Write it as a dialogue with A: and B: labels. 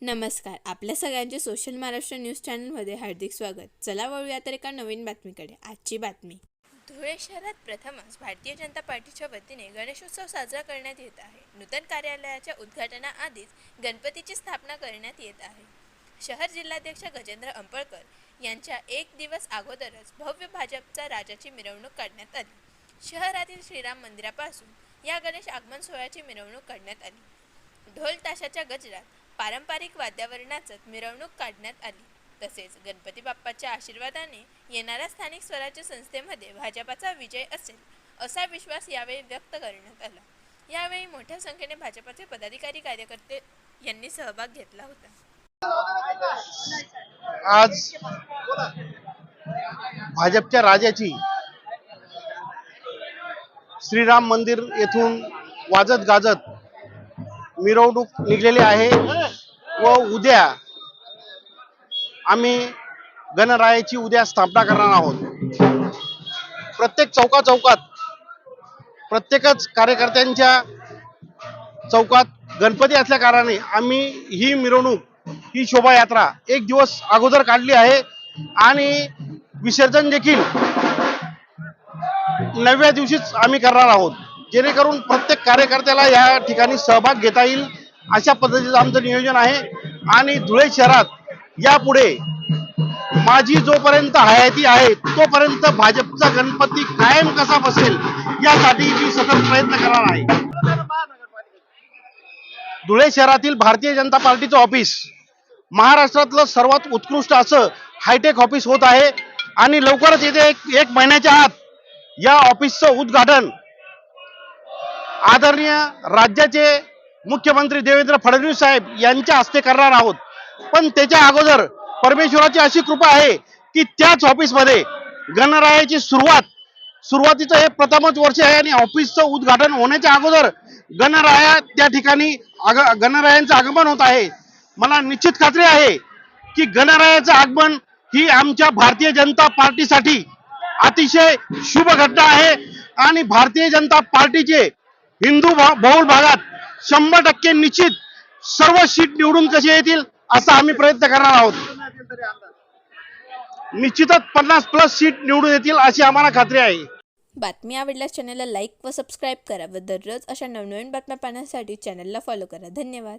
A: नमस्कार. आपल्या सगळ्यांचे सोशल महाराष्ट्र न्यूज चॅनलमध्ये हार्दिक स्वागत. चला वळूया तर एका नवीन बातमीकडे. आजची बातमी. धुळे शहरात प्रथमच भारतीय जनता पार्टीच्या वतीने गणेशोत्सव साजरा करण्यात येत आहे. नूतन कार्यालयाच्या उद्घाटनाआधीच गणपतीची स्थापना करण्यात येत आहे. शहर जिल्हाध्यक्ष गजेंद्र अंपळकर यांच्या एक दिवस अगोदरच भव्य भाजपचा राजाची मिरवणूक काढण्यात आली. शहरातील श्रीराम मंदिरापासून या गणेश आगमन सोहळ्याची मिरवणूक काढण्यात आली. ढोल ताशाच्या गजरात पारंपरिक वाद्यावर नाचत मिरवणूक काढण्यात आली. तसेच गणपती बाप्पाच्या आशीर्वादाने येणाऱ्या स्थानिक स्वराज्य संस्थेमध्ये भाजपाचा विजय असेल असा विश्वास यावेळी व्यक्त करण्यात आला. यावेळी मोठ्या संख्येने भाजपाचे पदाधिकारी कार्यकर्ते यांनी सहभाग घेतला होता.
B: आज भाजपच्या राजाची श्रीराम मंदिर येथून वाजत गाजत मिरवणूक निघलेली आहे व उद्या आम्ही गणरायाची उद्या स्थापना करणार आहोत. प्रत्येक चौकात प्रत्येकच कार्यकर्त्यांच्या चौकात गणपती असल्या कारणाने आम्ही ही मिरवणूक ही शोभायात्रा एक दिवस अगोदर काढली आहे आणि विसर्जन देखील 9व्या दिवशीच आम्ही करणार आहोत, जेणेकरून प्रत्येक कार्यकर्त्याला या ठिकाणी सहभाग घेता येईल अशा पद्धतीचं आमचं नियोजन आहे. आणि धुळे शहरात यापुढे माझी जोपर्यंत हयाती आहे तोपर्यंत भाजपचा गणपती कायम कसा बसेल यासाठी मी सतत प्रयत्न करणार आहे. धुळे शहरातील भारतीय जनता पार्टीचं ऑफिस महाराष्ट्रातलं सर्वात उत्कृष्ट असं हायटेक ऑफिस होत आहे आणि लवकरच येथे एक महिन्याच्या आत या ऑफिसचं उद्घाटन आदरणीय राज्याचे मुख्यमंत्री देवेंद्र फडणवीस साहेब यांच्या हस्ते करणार आहोत. पण त्याच्या अगोदर परमेश्वराची अशी कृपा आहे की त्याच ऑफिसमध्ये गणरायाची सुरुवातीचं हे प्रथमच वर्ष आहे आणि ऑफिसचं उद्घाटन होण्याच्या अगोदर गणराया त्या ठिकाणी गणरायांचं आगमन होत आहे. मला निश्चित खात्री आहे की गणरायाचं आगमन ही आमच्या भारतीय जनता पार्टीसाठी अतिशय शुभ घटना आहे आणि भारतीय जनता पार्टीचे हिंदू बहुल भागात 100% निश्चित सर्व सीट निवडून कसे येतील असा आम्ही प्रयत्न करणार आहोत. निश्चितच 50+ सीट निवडून येतील अशी आम्हाला खात्री आहे.
A: बातमी आवडल्यास चॅनलला लाईक व सबस्क्राईब करा व दररोज अशा नवनवीन बातम्या पाहण्यासाठी चॅनलला फॉलो करा. धन्यवाद.